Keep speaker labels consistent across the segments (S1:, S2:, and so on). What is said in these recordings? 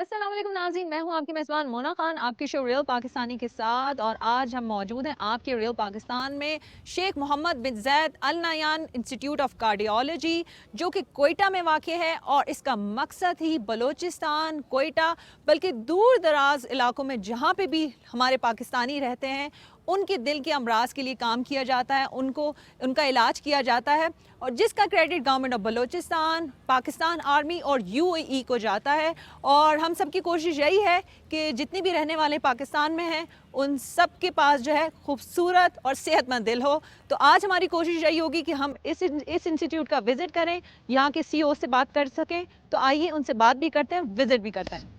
S1: السلام علیکم ناظرین، میں ہوں آپ کی میزبان مونا خان آپ کے شو ریل پاکستانی کے ساتھ، اور آج ہم موجود ہیں آپ کے ریل پاکستان میں شیخ محمد بن زید ال نہیان انسٹیٹیوٹ آف کارڈیالوجی، جو کہ کوئٹہ میں واقع ہے، اور اس کا مقصد ہی بلوچستان، کوئٹہ، بلکہ دور دراز علاقوں میں جہاں پہ بھی ہمارے پاکستانی رہتے ہیں ان کے دل کے امراض کے لیے کام کیا جاتا ہے، ان کا علاج کیا جاتا ہے، اور جس کا credit government of Balochistan, Pakistan army اور UAE کو جاتا ہے۔ اور ہم سب کی کوشش یہی ہے کہ جتنے بھی رہنے والے پاکستان میں ہیں ان سب کے پاس جو ہے خوبصورت اور صحت مند دل ہو۔ تو آج ہماری کوشش یہی ہوگی کہ ہم اس انسٹیٹیوٹ کا وزٹ کریں، یہاں کے CEO سے بات کر سکیں۔ تو آئیے ان سے بات بھی کرتے ہیں، وزٹ بھی کرتے ہیں۔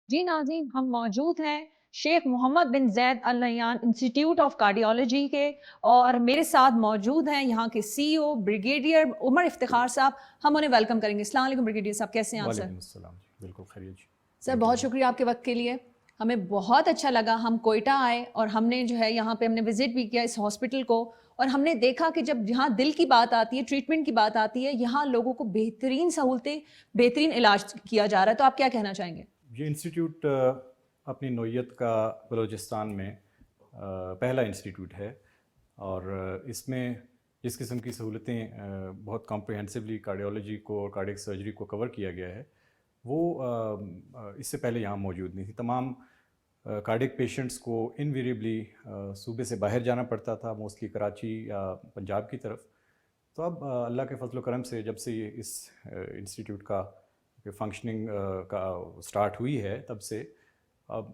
S1: جی ناظرین، ہم موجود ہیں شیخ محمد بن زید ال نہیان انسٹیٹیوٹ آف کارڈیالوجی کے، اور میرے ساتھ موجود ہیں یہاں کے CEO بریگیڈیئر عمر افتخار صاحب۔ ہم انہیں ویلکم کریں گے۔ السلام علیکم بریگیڈیئر صاحب، کیسے ہیں آپ سر؟
S2: وعلیکم السلام جی، بالکل خیریت جی۔
S1: سر بہت شکریہ آپ کے وقت کے لیے، ہمیں بہت اچھا لگا۔ ہم کوئٹہ آئے اور ہم نے جو ہے یہاں پہ ہم نے وزٹ بھی کیا اس ہاسپٹل کو، اور ہم نے دیکھا کہ جب یہاں دل کی بات آتی ہے، ٹریٹمنٹ کی بات آتی ہے، یہاں لوگوں کو بہترین سہولتیں، بہترین علاج کیا جا رہا ہے۔ تو آپ کیا کہنا چاہیں گے؟
S2: یہ انسٹیٹیوٹ اپنی نوعیت کا بلوچستان میں پہلا انسٹیٹیوٹ ہے، اور اس میں جس قسم کی سہولتیں بہت کمپریہنسولی کارڈیالوجی کو اور کارڈیک سرجری کو کور کیا گیا ہے، وہ اس سے پہلے یہاں موجود نہیں تھی۔ تمام کارڈیک پیشنٹس کو انویریبلی صوبے سے باہر جانا پڑتا تھا، موسٹلی کراچی یا پنجاب کی طرف۔ تو اب اللہ کے فضل و کرم سے جب سے یہ اس انسٹیٹیوٹ کا فنکشننگ کا سٹارٹ ہوئی ہے، تب سے اب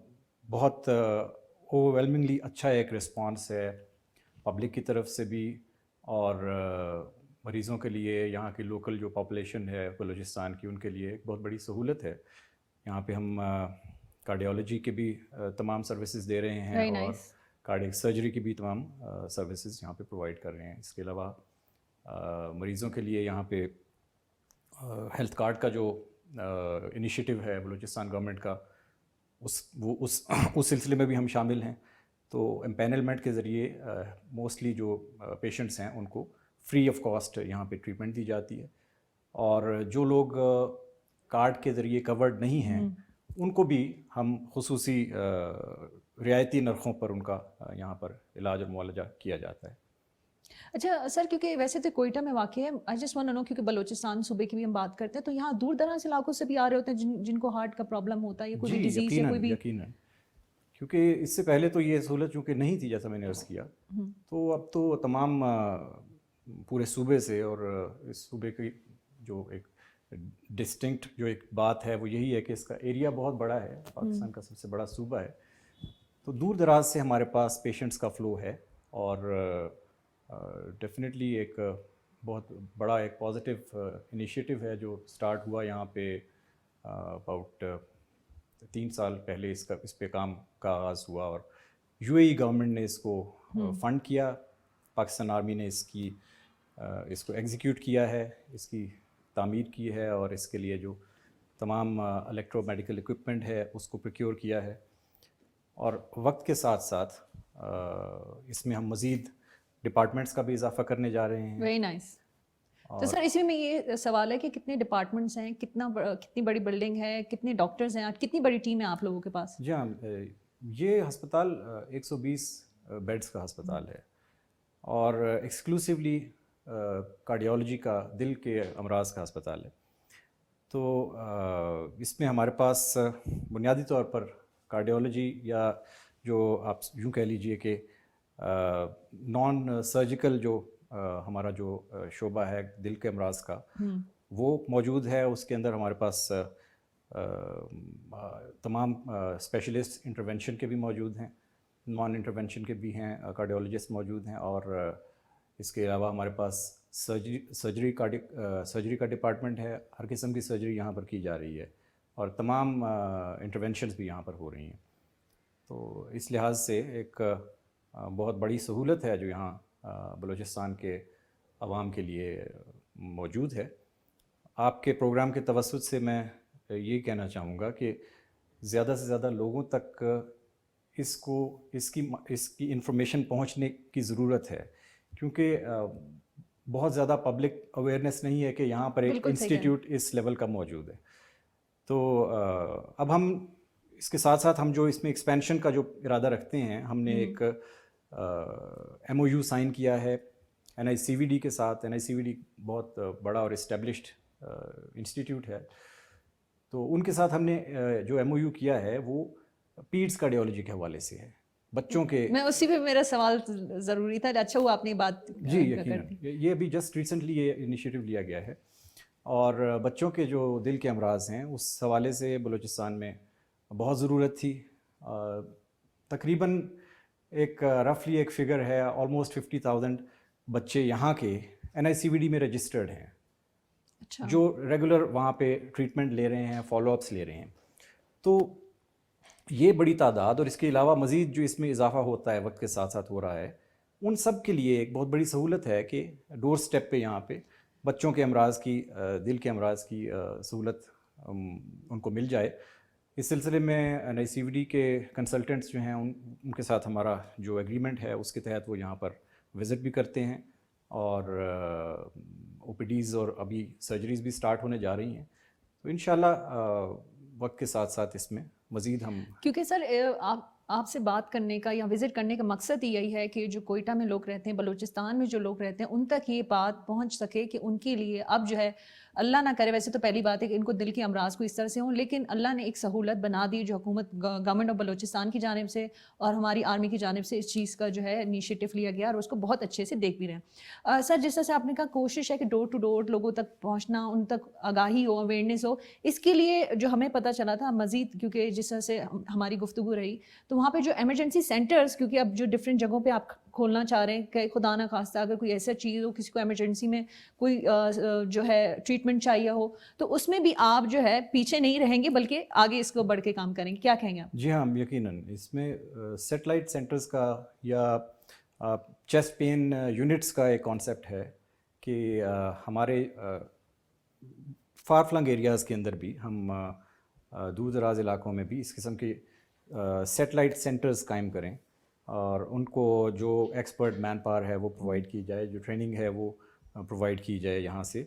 S2: بہت اوورwhelmingly اچھا ایک رسپانس ہے پبلک کی طرف سے بھی، اور مریضوں کے لیے، یہاں کی لوکل جو پاپولیشن ہے بلوچستان کی، ان کے لیے ایک بہت بڑی سہولت ہے۔ یہاں پہ ہم کارڈیالوجی کے بھی تمام سروسز دے رہے ہیں،
S1: ویری
S2: اور
S1: نائس۔
S2: کارڈیک سرجری کی بھی تمام سروسز یہاں پہ پرووائڈ کر رہے ہیں۔ اس کے علاوہ مریضوں کے لیے یہاں پہ ہیلتھ کارڈ کا جو انیشیٹو ہے بلوچستان گورنمنٹ کا، اس سلسلے میں بھی ہم شامل ہیں۔ تو امپینلمنٹ کے ذریعے موسٹلی جو پیشنٹس ہیں ان کو فری آف کاسٹ یہاں پہ ٹریٹمنٹ دی جاتی ہے، اور جو لوگ کارڈ کے ذریعے کورڈ نہیں ہیں ان کو بھی ہم خصوصی رعایتی نرخوں پر ان کا یہاں پر علاج اور معالجہ کیا جاتا ہے۔
S1: اچھا سر، کیونکہ ویسے تو کوئٹہ میں واقع ہے، I just want to know, کیونکہ بلوچستان صوبے کی بھی ہم بات کرتے ہیں تو یہاں دور دراز علاقوں سے بھی آ رہے ہوتے ہیں جن کو ہارٹ کا پرابلم ہوتا ہے، یا کوئی
S2: جی
S1: بھی ڈیزیز یا
S2: یقیناً
S1: کوئی بھی؟
S2: یقیناً، کیونکہ اس سے پہلے تو یہ سہولت چونکہ نہیں تھی جیسا میں نے عرض کیا، تو اب تو تمام پورے صوبے سے، اور اس صوبے کی جو ایک ڈسٹنکٹ جو ایک بات ہے وہ یہی ہے کہ اس کا ایریا بہت بڑا ہے، پاکستان کا سب سے بڑا صوبہ ہے، تو دور دراز سے ہمارے پاس پیشنٹس کا فلو ہے، اور ڈیفینیٹلی ایک بہت بڑا ایک پازیٹیو انیشیٹو ہے جو سٹارٹ ہوا یہاں پہ اباؤٹ 3 سال پہلے۔ اس پہ کام کا آغاز ہوا، اور UAE گورنمنٹ نے اس کو فنڈ کیا، پاکستان آرمی نے اس کو ایگزیکیوٹ کیا ہے، اس کی تعمیر کی ہے، اور اس کے لیے جو تمام الیکٹرو میڈیکل اکوپمنٹ ہے اس کو پروکیور کیا ہے، اور وقت کے ساتھ ساتھ اس میں ہم مزید ڈپارٹمنٹس کا بھی اضافہ کرنے جا رہے ہیں۔
S1: Very nice. تو سر اسی میں یہ سوال ہے کہ کتنے ڈپارٹمنٹس ہیں، کتنی بڑی بلڈنگ ہے، کتنے ڈاکٹرز ہیں، کتنی بڑی ٹیم ہے آپ لوگوں کے پاس؟
S2: جی ہاں، یہ ہسپتال 120 بیڈس کا ہسپتال ہے، اور ایکسکلوسیولی کارڈیالوجی کا، دل کے امراض کا ہسپتال ہے۔ تو اس میں ہمارے پاس بنیادی طور پر کارڈیالوجی، یا جو آپ یوں کہہ لیجئے کہ نان سرجیکل جو ہمارا جو شعبہ ہے دل کے امراض کا، وہ موجود ہے۔ اس کے اندر ہمارے پاس تمام اسپیشلسٹ انٹرونشن کے بھی موجود ہیں، نان انٹرونشن کے بھی ہیں، کارڈیالوجسٹ موجود ہیں، اور اس کے علاوہ ہمارے پاس سرجری کا ڈپارٹمنٹ ہے. ہر قسم کی سرجری یہاں پر کی جا رہی ہے اور تمام انٹرونشنز بھی یہاں پر ہو رہی ہیں. تو اس لحاظ سے ایک بہت بڑی سہولت ہے جو یہاں بلوچستان کے عوام کے لیے موجود ہے. آپ کے پروگرام کے توسط سے میں یہ کہنا چاہوں گا کہ زیادہ سے زیادہ لوگوں تک اس کی انفارمیشن پہنچنے کی ضرورت ہے، کیونکہ بہت زیادہ پبلک اویئرنیس نہیں ہے کہ یہاں پر ایک انسٹیٹیوٹ اس لیول کا موجود ہے. تو اب ہم اس کے ساتھ ساتھ ہم جو اس میں ایکسپینشن کا جو ارادہ رکھتے ہیں، ہم نے ایک MOU سائن کیا ہے NICVD کے ساتھ. NICVD بہت بڑا اور اسٹیبلشڈ انسٹیٹیوٹ ہے. تو ان کے ساتھ ہم نے جو MOU کیا ہے وہ پیڈس کارڈیولوجی کے حوالے سے ہے. بچوں کے
S1: میں اسی پہ میرا سوال ضروری تھا. اچھا ہوا آپ نے بات
S2: جی یقیناً یہ ابھی جسٹ ریسنٹلی یہ انیشیٹو لیا گیا ہے. اور بچوں کے جو دل کے امراض ہیں اس حوالے سے بلوچستان میں بہت ضرورت تھی. تقریباً ایک رفلی ایک فگر ہے آلموسٹ 50,000 بچے یہاں کے NICVD میں رجسٹرڈ ہیں.
S1: اچھا.
S2: جو ریگولر وہاں پہ ٹریٹمنٹ لے رہے ہیں، فالو اپس لے رہے ہیں. تو یہ بڑی تعداد، اور اس کے علاوہ مزید جو اس میں اضافہ ہوتا ہے وقت کے ساتھ ساتھ ہو رہا ہے، ان سب کے لیے ایک بہت بڑی سہولت ہے کہ ڈور سٹیپ پہ یہاں پہ بچوں کے امراض کی، دل کے امراض کی سہولت ان کو مل جائے. اس سلسلے میں NICVD کے کنسلٹنٹس جو ہیں ان کے ساتھ ہمارا جو ایگریمنٹ ہے اس کے تحت وہ یہاں پر وزٹ بھی کرتے ہیں، اور OPDs اور ابھی سرجریز بھی سٹارٹ ہونے جا رہی ہیں. تو انشاءاللہ وقت کے ساتھ ساتھ اس میں مزید ہم،
S1: کیونکہ سر آپ سے بات کرنے کا یا وزٹ کرنے کا مقصد یہی ہے کہ جو کوئٹہ میں لوگ رہتے ہیں، بلوچستان میں جو لوگ رہتے ہیں، ان تک یہ بات پہنچ سکے کہ ان کے لیے اب جو ہے، اللہ نہ کرے، ویسے تو پہلی بات ہے کہ ان کو دل کے امراض کو اس طرح سے ہوں، لیکن اللہ نے ایک سہولت بنا دی جو حکومت گورنمنٹ آف بلوچستان کی جانب سے اور ہماری آرمی کی جانب سے اس چیز کا جو ہے انیشیٹو لیا گیا، اور اس کو بہت اچھے سے دیکھ بھی رہے ہیں. سر جس طرح سے آپ نے کہا کوشش ہے کہ ڈور ٹو ڈور لوگوں تک پہنچنا، ان تک آگاہی ہو، اویئرنیس ہو. اس کے لیے جو ہمیں پتہ چلا تھا مزید، کیونکہ جس طرح سے ہماری گفتگو رہی، تو وہاں پہ جو ایمرجنسی سینٹرز، کیونکہ اب جو ڈفرینٹ جگہوں پہ آپ کھولنا چاہ رہے ہیں کہ خدا نہ خواستہ اگر کوئی ایسا چیز ہو، کسی کو ایمرجنسی میں کوئی جو ہے ٹریٹمنٹ چاہیے ہو، تو اس میں بھی آپ جو ہے پیچھے نہیں رہیں گے بلکہ آگے اس کو بڑھ کے کام کریں گے. کیا کہیں گے آپ؟
S2: جی ہاں یقیناً اس میں سیٹلائٹ سینٹرز کا یا چیسٹ پین یونٹس کا ایک کانسیپٹ ہے کہ ہمارے فار فلنگ ایریاز کے اندر بھی ہم دور دراز علاقوں میں بھی اس قسم کے سیٹلائٹ سینٹرز قائم کریں، اور ان کو جو ایکسپرٹ مین پاور ہے وہ پرووائڈ کی جائے، جو ٹریننگ ہے وہ پرووائڈ کی جائے یہاں سے.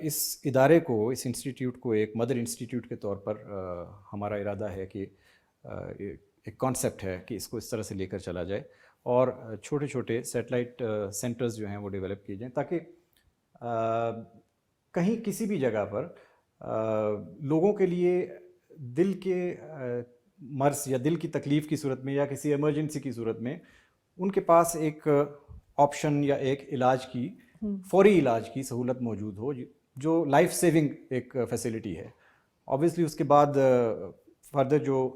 S2: اس ادارے کو، اس انسٹیٹیوٹ کو ایک مدر انسٹیٹیوٹ کے طور پر ہمارا ارادہ ہے کہ ایک کانسیپٹ ہے کہ اس کو اس طرح سے لے کر چلا جائے، اور چھوٹے چھوٹے سیٹلائٹ سینٹرز جو ہیں وہ ڈیولپ کیے جائیں، تاکہ کہیں کسی بھی جگہ پر لوگوں کے لیے دل کے مرض یا دل کی تکلیف کی صورت میں یا کسی ایمرجنسی کی صورت میں ان کے پاس ایک آپشن یا ایک علاج کی، فوری علاج کی سہولت موجود ہو، جو لائف سیونگ ایک فیسلٹی ہے. آبویسلی اس کے بعد فردر جو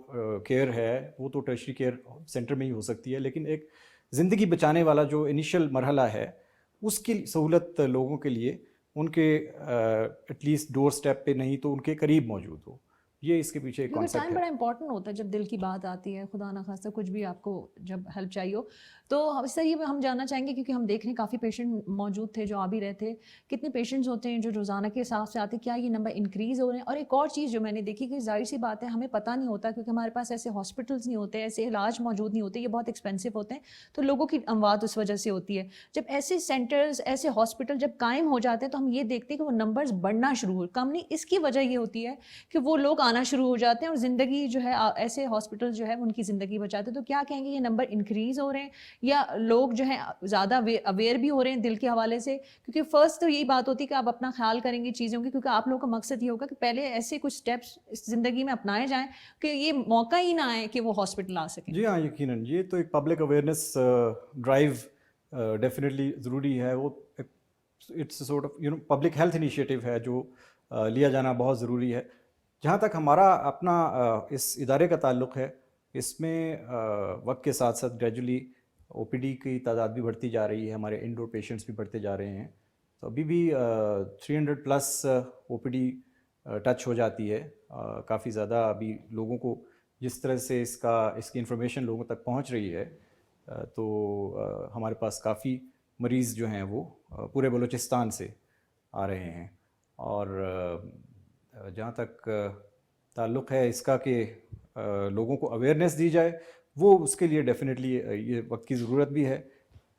S2: کیئر ہے وہ تو ٹرشری کیئر سینٹر میں ہی ہو سکتی ہے، لیکن ایک زندگی بچانے والا جو انیشل مرحلہ ہے اس کی سہولت لوگوں کے لیے ان کے ایٹ لیسٹ ڈور سٹیپ پہ نہیں تو ان کے قریب موجود ہو. یہ اس کے پیچھے ایک کانسیپٹ ہے.
S1: ٹائم بڑا امپورٹنٹ ہوتا ہے جب دل کی بات آتی ہے، خدا نہ خواستہ کچھ بھی آپ کو جب ہیلپ چاہیے ہو. تو اس طرح ہم جاننا چاہیں گے، کیونکہ ہم دیکھ رہے ہیں کافی پیشنٹ موجود تھے جو آ بھی رہے تھے. کتنے پیشنٹس ہوتے ہیں جو روزانہ کے حساب سے آتے ہیں؟ کیا یہ نمبر انکریز ہو رہے ہیں؟ اور ایک اور چیز جو میں نے دیکھی کہ ظاہر سی بات ہے ہمیں پتہ نہیں ہوتا، کیونکہ ہمارے پاس ایسے ہاسپٹلس نہیں ہوتے، ایسے علاج موجود نہیں ہوتے، یہ بہت ایکسپینسو ہوتے ہیں، تو لوگوں کی اموات اس وجہ سے ہوتی ہے. جب ایسے سینٹرز، ایسے ہاسپٹل جب قائم ہو جاتے ہیں تو ہم یہ دیکھتے ہیں کہ وہ نمبرز بڑھنا شروع ہو، کم نہیں. اس کی وجہ یہ ہوتی ہے کہ وہ لوگ آنا شروع ہو جاتے ہیں اور زندگی جو ہے، ایسے ہاسپٹل جو ہے ان کی زندگی بچاتے ہیں. تو کیا کہیں گے یہ نمبر انکریز ہو رہے ہیں یا لوگ جو ہیں زیادہ اویئر بھی ہو رہے ہیں دل کے حوالے سے؟ کیونکہ فرسٹ تو یہی بات ہوتی ہے کہ آپ اپنا خیال کریں گے چیزوں کی، کیونکہ آپ لوگوں کا مقصد یہ ہوگا کہ پہلے ایسے کچھ اسٹیپس زندگی میں اپنائے جائیں کہ یہ موقع ہی نہ آئے کہ وہ ہاسپٹل آ سکیں.
S2: جی ہاں یقیناً یہ تو ایک پبلک اویئرنیس ڈرائیو ڈیفینیٹلی ضروری ہے. وہ it's sort of public health initiative ہے جو لیا جانا بہت ضروری ہے. جہاں تک ہمارا اپنا اس ادارے کا تعلق ہے، اس میں وقت کے ساتھ ساتھ گریجولی OPD کی تعداد بھی بڑھتی جا رہی ہے, ہمارے انڈور پیشنٹس بھی بڑھتے جا رہے ہیں. تو ابھی بھی 300+ OPD ٹچ ہو جاتی ہے. کافی زیادہ ابھی لوگوں کو جس طرح سے اس کی انفارمیشن لوگوں تک پہنچ رہی ہے, تو ہمارے پاس کافی مریض جو ہیں وہ پورے بلوچستان سے آ رہے ہیں. اور جہاں تک تعلق ہے اس کا کہ لوگوں کو اویئرنیس دی جائے, وہ اس کے لیے ڈیفینیٹلی یہ وقت کی ضرورت بھی ہے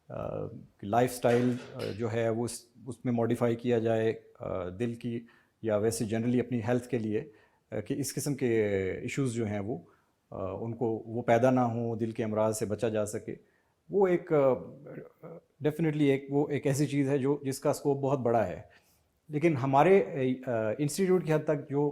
S2: کہ لائف سٹائل جو ہے وہ اس میں موڈیفائی کیا جائے دل کی یا ویسے جنرلی اپنی ہیلتھ کے لیے, کہ اس قسم کے ایشوز جو ہیں وہ ان کو وہ پیدا نہ ہوں, دل کے امراض سے بچا جا سکے. وہ ایک ڈیفینیٹلی ایک ایسی چیز ہے جس کا اسکوپ بہت بڑا ہے. لیکن ہمارے انسٹیٹیوٹ کی حد تک جو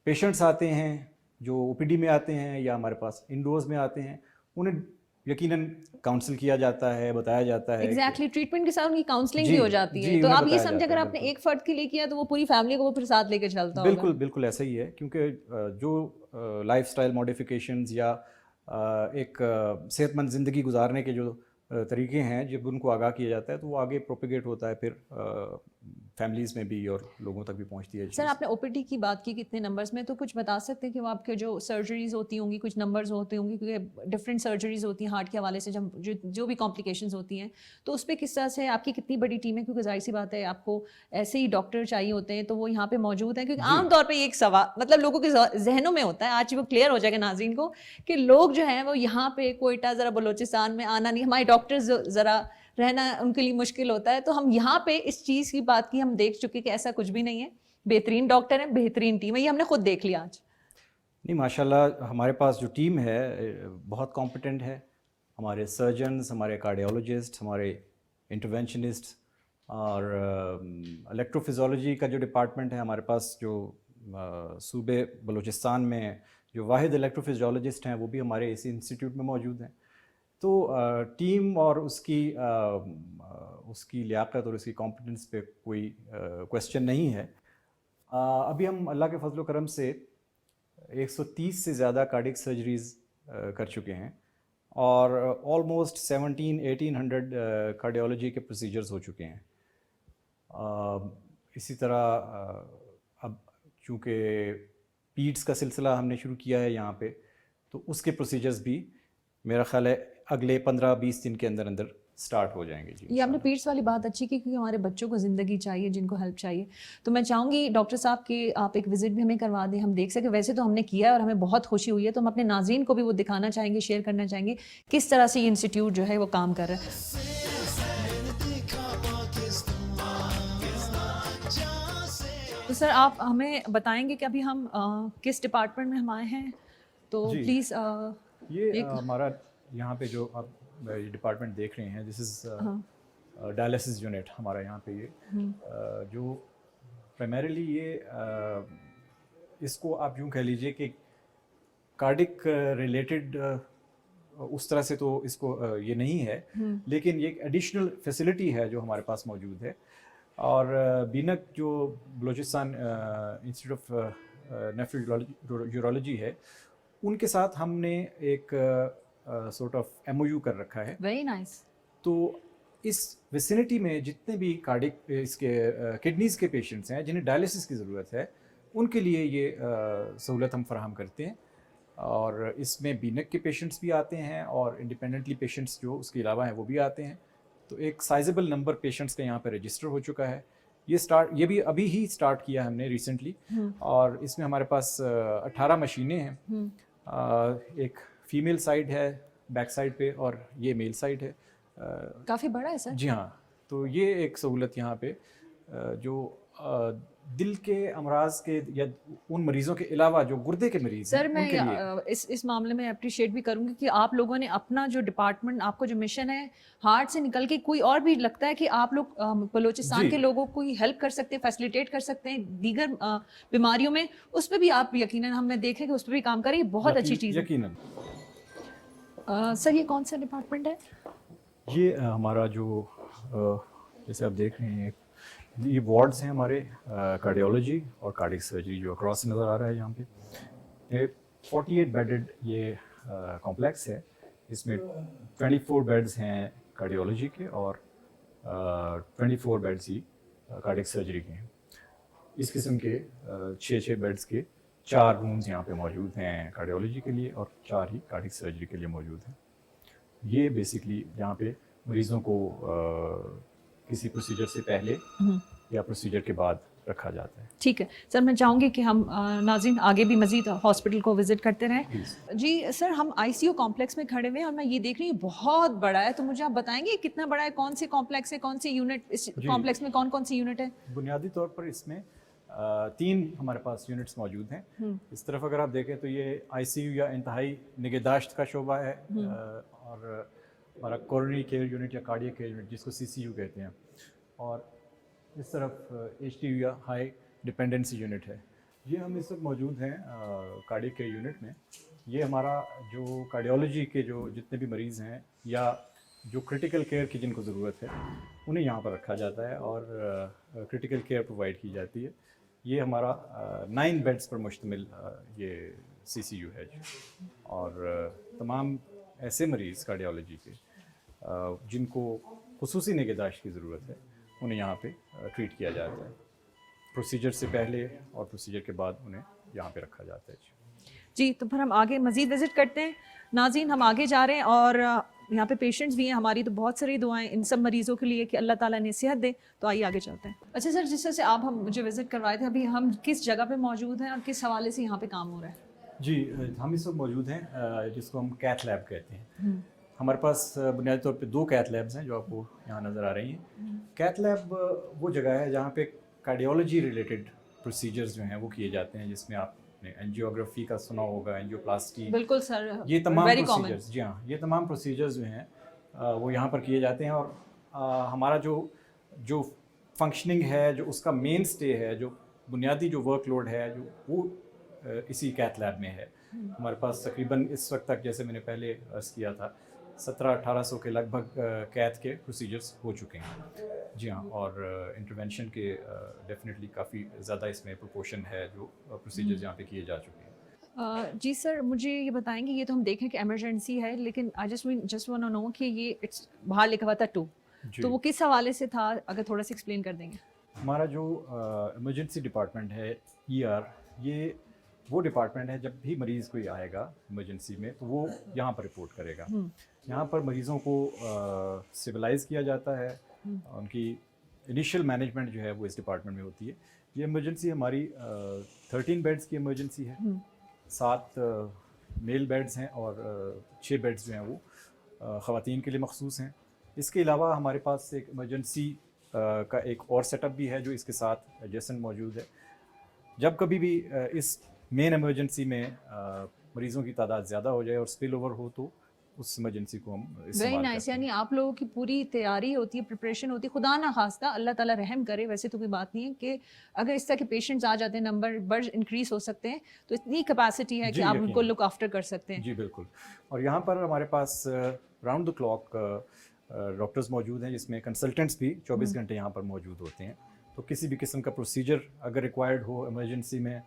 S2: پیشنٹس آتے ہیں, جو OPD میں آتے ہیں یا ہمارے پاس انڈورز میں آتے ہیں, انہیں یقیناً کاؤنسل کیا جاتا ہے, بتایا جاتا ہے.
S1: ایگزیکٹلی ٹریٹمنٹ کے ساتھ ان کی کاؤنسلنگ بھی ہو جاتی ہے. تو آپ یہ سمجھیں اگر آپ نے ایک فرد کے لیے کیا تو وہ پوری فیملی کو وہ پھر ساتھ لے کے چلتا ہوگا.
S2: بالکل بالکل ایسا ہی ہے, کیونکہ جو لائف سٹائل موڈیفیکیشنز یا ایک صحت مند زندگی گزارنے کے جو طریقے ہیں, جب ان کو آگاہ کیا جاتا ہے تو وہ آگے پروپیگیٹ ہوتا ہے, پھر فیملیز میں بھی اور لوگوں تک بھی پہنچتی ہے.
S1: سر آپ نے OPD کی بات کی کتنے نمبرز میں, تو کچھ بتا سکتے ہیں کہ وہ آپ کے جو سرجریز ہوتی ہوں گی کچھ نمبرز ہوتے ہوں گی, کیونکہ ڈفرینٹ سرجریز ہوتی ہیں ہارٹ کے حوالے سے, جو بھی کمپلیکیشنز ہوتی ہیں, تو اس پہ کس طرح سے آپ کی کتنی بڑی ٹیم ہے, کیونکہ ظاہر سی بات ہے آپ کو ایسے ہی ڈاکٹر چاہیے ہوتے ہیں تو وہ یہاں پہ موجود ہیں. کیونکہ عام طور پہ یہ ایک سوال مطلب لوگوں کے ذہنوں میں ہوتا ہے, آج وہ کلیئر ہو جائے گا ناظرین کو, کہ لوگ جو ہیں وہ یہاں پہ کوئٹہ ذرا بلوچستان میں آنا نہیں, ہمارے ڈاکٹرز ذرا رہنا ان کے لیے مشکل ہوتا ہے. تو ہم یہاں پہ اس چیز کی بات کی, ہم دیکھ چکے کہ ایسا کچھ بھی نہیں ہے, بہترین ڈاکٹر ہیں, بہترین ٹیم ہے, یہ ہم نے خود دیکھ لیا آج.
S2: نہیں ماشاءاللہ ہمارے پاس جو ٹیم ہے بہت کمپیٹنٹ ہے. ہمارے سرجنز, ہمارے کارڈیولوجسٹ, ہمارے انٹرونشنسٹ اور الیکٹرو فزیولوجی کا جو ڈپارٹمنٹ ہے ہمارے پاس, جو صوبے بلوچستان میں جو واحد الیکٹرو فزیولوجسٹ ہیں وہ بھی ہمارے اسی انسٹیٹیوٹ میں موجود ہیں. تو ٹیم اور اس کی لیاقت اور اس کی کمپیٹنس پہ کوئی کویسچن نہیں ہے. ابھی ہم اللہ کے فضل و کرم سے 130 سے زیادہ کارڈک سرجریز کر چکے ہیں, اور آلموسٹ 1700-1800 کارڈیولوجی کے پروسیجرز ہو چکے ہیں. اسی طرح اب چونکہ پیڈس کا سلسلہ ہم نے شروع کیا ہے یہاں پہ, تو اس کے پروسیجرز بھی میرا خیال ہے اگلے 15-20 دن کے اندر اندر سٹارٹ ہو جائیں گے. جی
S1: یہ آپ نے پیٹس والی بات اچھی کی, کیونکہ ہمارے بچوں کو زندگی چاہیے, جن کو ہیلپ چاہیے. تو میں چاہوں گی ڈاکٹر صاحب کہ آپ ایک وزٹ بھی ہمیں کروا دیں, ہم دیکھ سکیں. ویسے تو ہم نے کیا ہے اور ہمیں بہت خوشی ہوئی ہے, تو ہم اپنے ناظرین کو بھی وہ دکھانا چاہیں گے, شیئر کرنا چاہیں گے کس طرح سے یہ انسٹیٹیوٹ جو ہے وہ کام کر رہا ہے. تو سر آپ ہمیں بتائیں گے کہ ابھی ہم کس ڈپارٹمنٹ میں ہم آئے ہیں, تو پلیز.
S2: یہ ہمارا یہاں پہ جو آپ ڈپارٹمنٹ دیکھ رہے ہیں, دس از ڈائلسس یونٹ ہمارا یہاں پہ. یہ جو پرائمریلی یہ اس کو آپ یوں کہہ لیجئے کہ کارڈک ریلیٹڈ اس طرح سے تو اس کو یہ نہیں ہے, لیکن یہ ایک ایڈیشنل فیسلٹی ہے جو ہمارے پاس موجود ہے. اور بینک جو بلوچستان انسٹیٹیوٹ آف نیفرو یورولوجی ہے, ان کے ساتھ ہم نے ایک سورٹ آف MOU کر رکھا ہے.
S1: Very nice.
S2: تو اس ویسینٹی میں جتنے بھی کارڈک اس کے کڈنیز کے پیشنٹس ہیں جنہیں ڈائلسس کی ضرورت ہے, ان کے لیے یہ سہولت ہم فراہم کرتے ہیں. اور اس میں بینک کے پیشنٹس بھی آتے ہیں اور انڈیپینڈنٹلی پیشنٹس جو اس کے علاوہ ہیں وہ بھی آتے ہیں. تو ایک سائزبل نمبر پیشنٹس کا یہاں پہ رجسٹر ہو چکا ہے. یہ بھی ابھی ہی سٹارٹ کیا ہم نے ریسنٹلی, اور اس میں ہمارے پاس 18 مشینیں ہیں. ایک فیمیل سائڈ ہے بیک سائڈ پہ, اور یہ میل سائڈ ہے.
S1: کافی بڑا ہے سر.
S2: جی ہاں, تو یہ ایک سہولت یہاں پہ جو دل کے امراض کے یا ان مریضوں کے علاوہ جو گردے کے مریض ہیں
S1: سر, میں اس معاملے میں اپریشیٹ بھی کروں گی کہ آپ لوگوں نے اپنا جو ڈپارٹمنٹ, آپ کو جو مشن ہے ہارٹ سے نکل کے کوئی اور بھی لگتا ہے کہ آپ لوگ بلوچستان کے لوگوں کو ہیلپ کر سکتے ہیں, فیسیلیٹیٹ کر سکتے ہیں دیگر بیماریوں میں, اس پہ بھی آپ یقیناً ہم نے دیکھے کہ اس پہ بھی کام کریں. بہت اچھی چیز ہے
S2: یقیناً.
S1: سر یہ کون سا ڈپارٹمنٹ ہے؟
S2: یہ ہمارا جو جیسے آپ دیکھ رہے ہیں یہ وارڈز ہیں ہمارے, کارڈیولوجی اور کارڈک سرجری جو اکراس نظر آ رہا ہے یہاں پہ. یہ 48 بیڈڈ یہ کمپلیکس ہے. اس میں 24 بیڈز ہیں کارڈیولوجی کے اور 24 بیڈز ہی کارڈیک سرجری کے ہیں. اس قسم کے 6 بیڈز کے 4 رومز یہاں پہ موجود ہیں کارڈیولوجی کے لیے اور 4 ہی کارڈیک سرجری کے لیے موجود ہیں. یہ بیسکلی یہاں پہ مریضوں کو کسی پروسیجر سے پہلے یا پروسیجر کے بعد رکھا جاتا ہے.
S1: ٹھیک ہے سر, میں چاہوں گی کہ ہم ناظرین آگے بھی مزید ہاسپٹل کو وزٹ کرتے رہیں. جی سر, ہم آئی سی یو کمپلیکس میں کھڑے ہوئے ہیں اور میں یہ دیکھ رہی ہوں بہت بڑا ہے, تو مجھے آپ بتائیں گے کتنا بڑا ہے, کون سے کمپلیکس ہے, کون سی یونٹ اس کمپلیکس میں کون کون سی یونٹ ہے؟
S2: بنیادی طور پر اس میں 3 ہمارے پاس یونٹس موجود ہیں. اس طرف اگر آپ دیکھیں تو یہ آئی سی یو یا انتہائی نگہداشت کا شعبہ ہے, اور ہمارا کورونری کیئر یونٹ یا کارڈیک کیئر یونٹ جس کو سی سی یو کہتے ہیں, اور اس طرف ایچ ٹی یو یا ہائی ڈپینڈنسی یونٹ ہے. یہ ہم اس وقت موجود ہیں کارڈیک کیئر یونٹ میں. یہ ہمارا جو کارڈیولوجی کے جو جتنے بھی مریض ہیں یا جو کرٹیکل کیئر کی جن کو ضرورت ہے انہیں یہاں پر رکھا جاتا ہے اور کرٹیکل کیئر پرووائڈ کی جاتی ہے. یہ ہمارا 9 بیڈز پر مشتمل یہ سی سی یو ہے, اور تمام ایسے مریض کارڈیولوجی کے جن کو خصوصی نگہداشت کی ضرورت ہے انہیں یہاں پہ ٹریٹ کیا جاتا ہے. پروسیجر سے پہلے اور پروسیجر کے بعد انہیں یہاں پہ رکھا جاتا ہے.
S1: جی, تو پھر ہم آگے مزید وزٹ کرتے ہیں. ناظرین ہم آگے جا رہے ہیں اور یہاں پہ پیشنٹس بھی ہیں, ہماری تو بہت ساری دعائیں ان سب مریضوں کے لیے کہ اللہ تعالیٰ نے صحت دے. تو آئیے آگے چلتے ہیں. اچھا سر, جس طرح سے آپ ہم مجھے وزٹ کروائے تھے, ابھی ہم کس جگہ پہ موجود ہیں اور کس حوالے سے یہاں پہ کام ہو رہا ہے؟
S2: جی, ہم اس وقت موجود ہیں جس کو ہم کیتھ لیب کہتے ہیں. ہمارے پاس بنیادی طور پہ 2 کیتھ لیبز ہیں جو آپ کو یہاں نظر آ رہی ہیں. کیتھ لیب وہ جگہ ہے جہاں پہ کارڈیولوجی ریلیٹڈ پروسیجرز جو ہیں وہ کیے جاتے ہیں, جس میں آپ نے اینجیوگرافی کا سنا ہوگا, اینجیوپلاسٹی.
S1: بالکل سر,
S2: یہ تمام پروسیجرز, جی ہاں, یہ تمام پروسیجرز جو ہیں وہ یہاں پر کیے جاتے ہیں. اور ہمارا جو فنکشننگ ہے, جو اس کا مین سٹے ہے, جو بنیادی جو ورک لوڈ ہے, جو وہ اسی کیتھ لیب میں ہے. ہمارے پاس تقریباً اس وقت تک, جیسے میں نے پہلے عرض کیا تھا, 1700-1800 کے لگ بھگ کیتھ کے پروسیجرز ہو چکے ہیں. جی ہاں, اور انٹروینشن کے ڈیفینیٹلی کافی زیادہ اس میں پروپورشن ہے جو پروسیجرز یہاں پہ کیے جا چکے ہیں.
S1: جی سر, مجھے یہ بتائیں گے, یہ تو ہم دیکھیں کہ ایمرجنسی ہے, لیکن I just want to know کہ یہ باہر لکھا ہوا تھا 2, تو وہ کس حوالے سے تھا, اگر تھوڑا سا ایکسپلین کر دیں گے.
S2: ہمارا جو ایمرجنسی ڈپارٹمنٹ ہے ER, یہ وہ ڈپارٹمنٹ ہے جب بھی مریض کوئی آئے گا ایمرجنسی میں تو وہ یہاں پر رپورٹ کرے گا. یہاں پر مریضوں کو سویلائز کیا جاتا ہے, ان کی انیشیل مینجمنٹ جو ہے وہ اس ڈپارٹمنٹ میں ہوتی ہے. یہ ایمرجنسی ہماری 13 بیڈز کی ایمرجنسی ہے, 7 میل بیڈز ہیں اور 6 بیڈز جو ہیں وہ خواتین کے لیے مخصوص ہیں. اس کے علاوہ ہمارے پاس ایک ایمرجنسی کا ایک اور سیٹ اپ بھی ہے جو اس کے ساتھ ایڈجسٹنٹ موجود ہے. جب کبھی بھی اس مین ایمرجنسی میں مریضوں کی تعداد زیادہ ہو جائے اور اسپل اوور ہو تو اس ایمرجنسی کو ہم
S1: ویری نائس, یعنی آپ لوگوں کی پوری تیاری ہوتی ہے, پریپریشن ہوتی ہے. خدا نہ خواستہ, اللہ تعالیٰ رحم کرے, ویسے تو کوئی بات نہیں ہے کہ اگر اس طرح کے پیشنٹس آ جاتے ہیں, نمبر بڑھ انکریز ہو سکتے ہیں, تو اتنی کیپیسٹی ہے کہ آپ ان کو لک آفٹر کر سکتے ہیں.
S2: جی بالکل. اور یہاں پر ہمارے پاس راؤنڈ دا کلاک ڈاکٹرز موجود ہیں, جس میں کنسلٹنٹس بھی 24 گھنٹے یہاں پر موجود ہوتے ہیں. تو کسی بھی قسم کا پروسیجر اگر ریکوائرڈ ہو ایمرجنسی میں,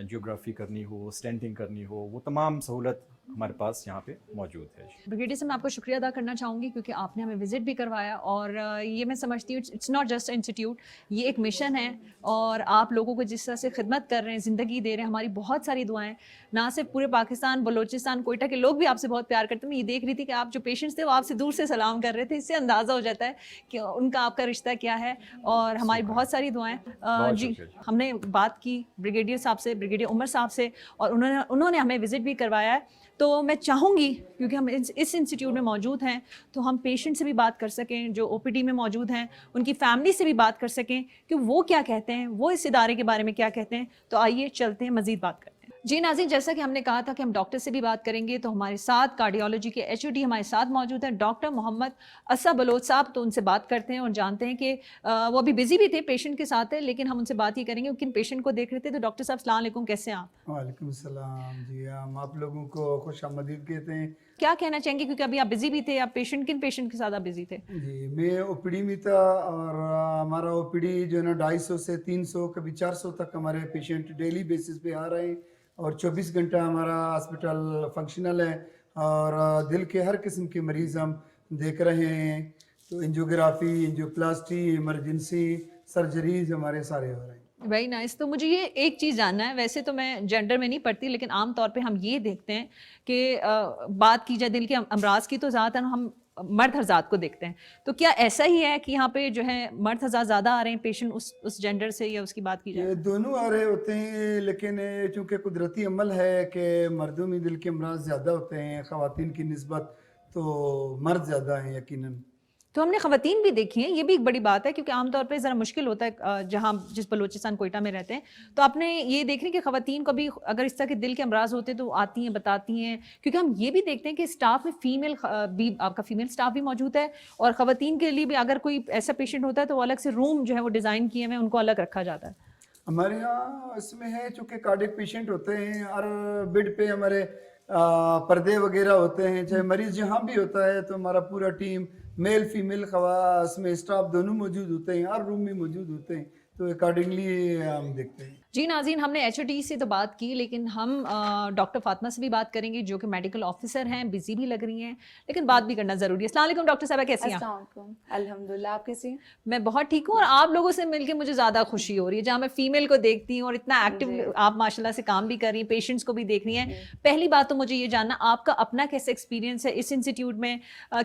S2: جیوگرافی کرنی ہو, اسٹینٹنگ کرنی ہو, وہ تمام سہولت ہمارے پاس یہاں پہ موجود ہے.
S1: بریگیڈیئر سے میں آپ کو شکریہ ادا کرنا چاہوں گی کیونکہ آپ نے ہمیں وزٹ بھی کروایا, اور یہ میں سمجھتی ہوں اٹس ناٹ جسٹ انسٹیٹیوٹ, یہ ایک مشن ہے, اور آپ لوگوں کو جس طرح سے خدمت کر رہے ہیں, زندگی دے رہے ہیں, ہماری بہت ساری دعائیں, نہ صرف پورے پاکستان, بلوچستان, کوئٹہ کے لوگ بھی آپ سے بہت پیار کرتے ہیں. میں یہ دیکھ رہی تھی کہ آپ جو پیشنٹس تھے وہ آپ سے دور سے سلام کر رہے تھے, اس سے اندازہ ہو جاتا ہے کہ ان کا آپ کا رشتہ کیا ہے, اور ہماری بہت ساری دعائیں. جی, ہم نے بات کی بریگیڈیئر صاحب سے, بریگیڈیئر عمر صاحب سے, اور انہوں نے ہمیں وزٹ بھی کروایا ہے. تو میں چاہوں گی کیونکہ ہم اس انسٹیٹیوٹ میں موجود ہیں تو ہم پیشنٹ سے بھی بات کر سکیں, جو او پی ڈی میں موجود ہیں ان کی فیملی سے بھی بات کر سکیں کہ وہ کیا کہتے ہیں, وہ اس ادارے کے بارے میں کیا کہتے ہیں. تو آئیے چلتے ہیں, مزید بات کرتے ہیں. جی ناظرین, جیسا کہ ہم نے کہا تھا کہ ہم ڈاکٹر سے بھی بات کریں گے, تو ہمارے ساتھ کارڈیولوجی کے ایچ او ڈی ہمارے ساتھ موجود ہیں, ڈاکٹر محمد عصا بلوچ صاحب. تو ان سے بات کرتے ہیں اور جانتے ہیں کہ وہ ابھی بزی بھی تھے, پیشنٹ کے ساتھ ہے, لیکن ہم ان سے بات یہ کریں گے کن پیشنٹ کو دیکھ رہے تھے. تو ڈاکٹر صاحب السلام علیکم, کیسے ہیں آپ؟
S3: وعلیکم السلام. جی ہم آپ لوگوں کو خوش آمدید کہتے ہیں.
S1: کیا کہنا چاہیں گے, کیونکہ ابھی آپ بزی بھی تھے, آپ کن پیشنٹ کے ساتھ آپ بزی تھے؟
S3: جی میں او پی ڈی میں تھا, اور ہمارا او پی ڈی جو ہے نا 250 سے 300 کبھی 400 تک ہمارے پیشنٹ ڈیلی بیسس پہ آ رہے ہیں, اور 24 گھنٹہ ہمارا ہاسپٹل فنکشنل ہے. اور دل کے ہر قسم کے مریض ہم دیکھ رہے ہیں. تو انجیوگرافی، انجیوپلاسٹی، ایمرجنسی سرجریز ہمارے سارے ہو رہے ہیں.
S1: Very nice. تو مجھے یہ ایک چیز جاننا ہے، ویسے تو میں جینڈر میں نہیں پڑھتی لیکن عام طور پہ ہم یہ دیکھتے ہیں کہ بات کی جائے دل کے امراض کی تو زیادہ تر ہم مرد حضرات کو دیکھتے ہیں. تو کیا ایسا ہی ہے کہ یہاں پہ جو ہے مرد حضرات زیادہ آ رہے ہیں پیشنٹ اس جینڈر سے، یا اس کی بات کی جائے؟
S3: یہ دونوں آ رہے ہوتے ہیں، لیکن چونکہ قدرتی عمل ہے کہ مردوں میں دل کے امراض زیادہ ہوتے ہیں خواتین کی نسبت، تو مرد زیادہ ہیں یقیناً.
S1: تو ہم نے خواتین بھی دیکھی ہیں، یہ بھی ایک بڑی بات ہے کیونکہ عام طور پہ ذرا مشکل ہوتا ہے جہاں جس بلوچستان کوئٹہ میں رہتے ہیں. تو آپ نے یہ دیکھ رہے کہ خواتین کو بھی اگر اس طرح کے دل کے امراض ہوتے ہیں تو آتی ہیں بتاتی ہیں، کیونکہ ہم یہ بھی دیکھتے ہیں کہ اسٹاف میں فیمیل بھی، آپ کا فیمیل اسٹاف بھی موجود ہے، اور خواتین کے لیے بھی اگر کوئی ایسا پیشنٹ ہوتا ہے تو وہ الگ سے روم جو ہے وہ ڈیزائن کیے ہوئے ان کو الگ رکھا جاتا ہے.
S3: ہمارے یہاں اس میں ہے چونکہ کارڈک پیشنٹ ہوتے ہیں، ہر بیڈ پہ ہمارے پردے وغیرہ ہوتے ہیں، چاہے مریض جہاں بھی ہوتا ہے تو ہمارا پورا ٹیم میل فیمیل خواص میں اسٹاف دونوں موجود ہوتے ہیں، ہر روم میں موجود ہوتے ہیں، تو اکارڈنگلی ہم دیکھتے ہیں.
S1: جی ناظرین، ہم نے ایچ او ٹی سے تو بات کی، لیکن ہم ڈاکٹر فاطمہ سے بھی بات کریں گے جو کہ میڈیکل آفیسر ہیں، بزی بھی لگ رہی ہیں لیکن بات بھی کرنا ضروری ہے. السلام علیکم ڈاکٹر صاحبہ، کیسی ہیں؟
S4: السلام علیکم. الحمدللہ، آپ کیسی ہیں؟
S1: میں بہت ٹھیک ہوں، اور آپ لوگوں سے مل کے مجھے زیادہ خوشی ہو رہی ہے جہاں میں فیمیل کو دیکھتی ہوں اور اتنا ایکٹیو آپ ماشاء اللہ سے کام بھی کر رہی ہیں، پیشنٹس کو بھی دیکھ رہی ہیں. پہلی بات تو مجھے یہ جاننا آپ کا اپنا کیسا ایکسپیرینس ہے اس انسٹیٹیوٹ میں،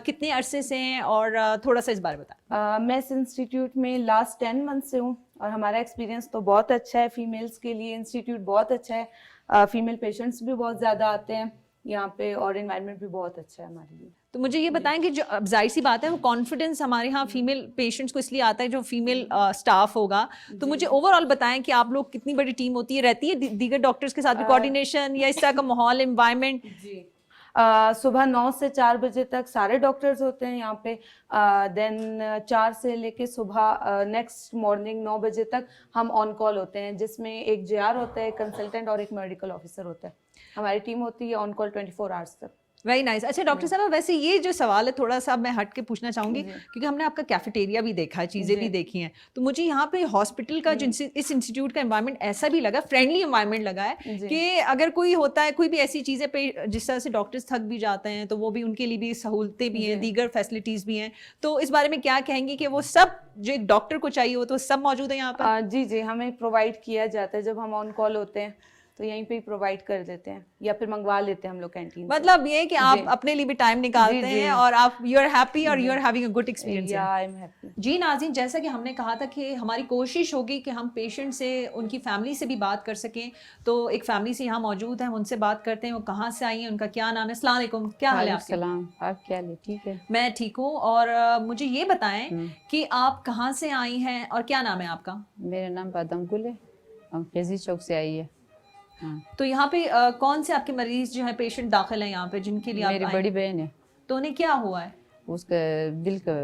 S1: کتنے عرصے سے ہیں، اور تھوڑا سا اس بارے میں بتائیں.
S4: میں اس انسٹیٹیوٹ میں لاسٹ 10 منتھ سے ہوں، اور ہمارا ایکسپیرینس تو بہت اچھا ہے. فیمیلز کے لیے انسٹیٹیوٹ بہت اچھا ہے، فیمیل پیشنٹس بھی بہت زیادہ آتے ہیں یہاں پہ، اور انوائرمنٹ بھی بہت اچھا ہے ہمارے لیے.
S1: تو مجھے یہ بتائیں کہ جو ظاہر سی بات ہے وہ کانفیڈنس ہمارے یہاں فیمیل پیشنٹس کو اس لیے آتا ہے جو فیمیل اسٹاف ہوگا. تو مجھے اوور آل بتائیں کہ آپ لوگ کتنی بڑی ٹیم ہوتی ہے، رہتی ہے دیگر ڈاکٹرز کے ساتھ بھی کوآرڈینیشن، یا اس طرح کا ماحول انوائرمنٹ؟
S4: جی، صبح 9 سے 4 بجے تک سارے ڈاکٹرز ہوتے ہیں یہاں پہ، دین 4 سے لے کے صبح نیکسٹ مارننگ 9 بجے تک ہم آن کال ہوتے ہیں، جس میں ایک جے آر ہوتا ہے، ایک کنسلٹنٹ اور ایک میڈیکل آفیسر ہوتا ہے. ہماری ٹیم ہوتی ہے آن کال 24 آورس تک.
S1: Very nice. اچھا ڈاکٹر صاحب، ویسے یہ جو سوال ہے تھوڑا سا میں ہٹ کے پوچھنا چاہوں گی کیونکہ ہم نے آپ کا کیفیٹیریا بھی دیکھا ہے، چیزیں بھی دیکھی ہیں، تو مجھے یہاں پہ ہاسپٹل کا جو اس انسٹیٹیوٹ کا انوائرمنٹ ایسا بھی لگا، فرینڈلی انوائرمنٹ لگا ہے کہ اگر کوئی ہوتا ہے کوئی بھی ایسی چیزیں پہ جس طرح سے ڈاکٹرز تھک بھی جاتے ہیں تو وہ بھی ان کے لیے بھی سہولتیں بھی ہیں، دیگر فیسلٹیز بھی ہیں. تو اس بارے میں کیا کہیں گی کہ وہ سب جو ایک ڈاکٹر کو چاہیے ہو تو سب موجود ہے یہاں پر؟
S4: جی، ہمیں پرووائڈ کیا جاتا ہے. جب ہم آن کال ہوتے ہیں تو یہیں پہ ہی پرووائڈ کر دیتے ہیں، یا پھر منگوا لیتے ہیں ہم لوگ کینٹین.
S1: مطلب یہ کہ آپ اپنے لیے بھی ٹائم نکالتے ہیں اور آپ یو آر ہیپی اور you are having a good experience. جی ناظرین، جیسا کہ ہم نے کہا تھا کہ ہماری کوشش ہوگی کہ ہم پیشنٹ سے، ان کی فیملی سے بھی بات کر سکیں. تو ایک فیملی سے یہاں موجود ہیں، ہم ان سے بات کرتے ہیں وہ کہاں سے آئی ہیں، ان کا کیا نام ہے. السلام علیکم، کیا حال ہے آپ کے؟
S4: السلام، آپ کیا حال ہے؟ ٹھیک ہے،
S1: میں ٹھیک ہوں. اور مجھے یہ بتائیں کہ آپ کہاں سے آئی ہیں اور کیا نام ہے آپ کا؟
S5: میرا نام بادام گل ہے، ہم قیزی چوک سے آئی ہے.
S1: تو یہاں پہ کون سے آپ کے مریض جو ہیں پیشنٹ داخل ہیں یہاں پہ جن کے لیے آپ
S5: میری
S1: آئے؟
S5: بڑی بہن ہے،
S1: تو انہیں کیا ہوا ہے؟
S5: اس کا دل کا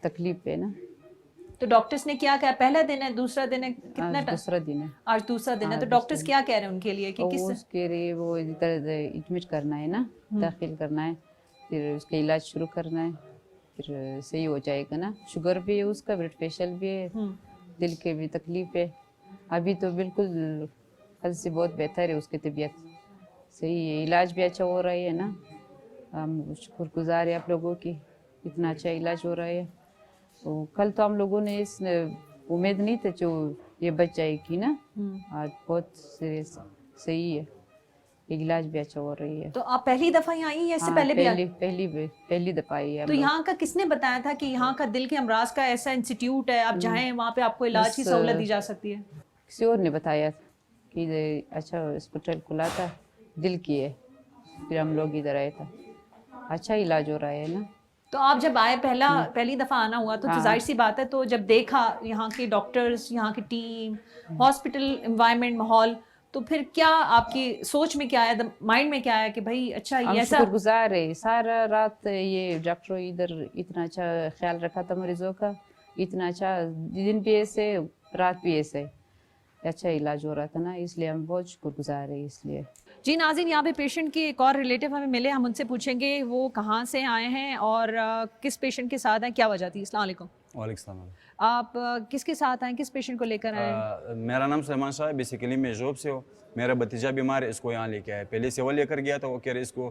S5: تکلیف ہے نا.
S1: تو ڈاکٹرز نے کیا کہا؟ پہلا دن ہے، دوسرا دن ہے، کتنا
S5: آج دوسرا دن ہے.
S1: آج دوسرا دن ہے. تو ڈاکٹرز کیا کہہ رہے ہیں ان کے لیے کہ کس
S5: اس کے لیے وہ ادھر ایڈمٹ کرنا ہے نا، داخل کرنا ہے، پھر اس کا علاج شروع کرنا ہے، پھر صحیح ہو جائے گا نا. شوگر بھی ہے اس کا، بلڈ پریشر بھی ہے، دل کے بھی تکلیف ہے. ابھی تو بالکل کل سے بہت بہتر ہے اس کی طبیعت، صحیح ہے، علاج بھی اچھا ہو رہا ہے نا. ہم شکر گزار ہیں آپ لوگوں کی، اتنا اچھا علاج ہو رہا ہے. تو کل تو ہم لوگوں نے اس امید نہیں تھا جو یہ بچ جائے گی نا. آج بہت صحیح ہے، علاج بھی اچھا ہو رہی ہے.
S1: تو آپ پہلی دفعہ یہاں آئی ہیں اس سے پہلے بھی؟
S5: پہلی دفعہ آئی ہے.
S1: تو یہاں کا کس نے بتایا تھا کہ یہاں کا دل کے امراض کا ایسا انسٹیٹیوٹ ہے، آپ جائیں وہاں پہ آپ کو علاج کی سہولت دی جا سکتی ہے؟
S5: کسی اور نے بتایا کہ اچھا ہاسپٹل کھلا تھا دل کی ہے، پھر ہم لوگ ادھر آئے تھا. اچھا علاج ہو رہا ہے نا.
S1: تو آپ جب آئے پہلی دفعہ آنا ہوا تو ظاہر سی بات ہے، تو جب دیکھا یہاں کے ڈاکٹرز، یہاں کی ٹیم، ہاسپٹل انوائرمنٹ، ماحول، تو پھر کیا آپ کی سوچ میں کیا آیا، مائنڈ میں کیا آیا کہ بھائی اچھا یہ ایسا؟
S5: شکر گزار ہے، سارا رات یہ ڈاکٹروں ادھر اتنا اچھا خیال رکھا تھا مریضوں کا، اتنا اچھا، دن بھی ایسے رات بھی ایسے اچھا علاج ہو رہا تھا نا، اس لیے ہم بہت شکر گزار ہیں. اس لیے
S1: جی ناظرین، یہاں پہ پیشنٹ کے ایک اور ریلیٹیو ہمیں ملے، ہم ان سے پوچھیں گے وہ کہاں سے آئے ہیں اور کس پیشنٹ کے ساتھ ہیں، کیا وجہ تھی. السلام علیکم.
S6: وعلیکم السلام.
S1: آپ کس کے ساتھ آئے، کس پیشنٹ کو لے کر آئے ہیں؟
S6: میرا نام سلمان صاحب، بیسیکلی میں جوب سے ہوں. میرا بھتیجا بیمار ہے، اس کو یہاں لے کے آیا. پہلے سے وہ لے کر گیا تھا، وہ کہہ رہے اس کو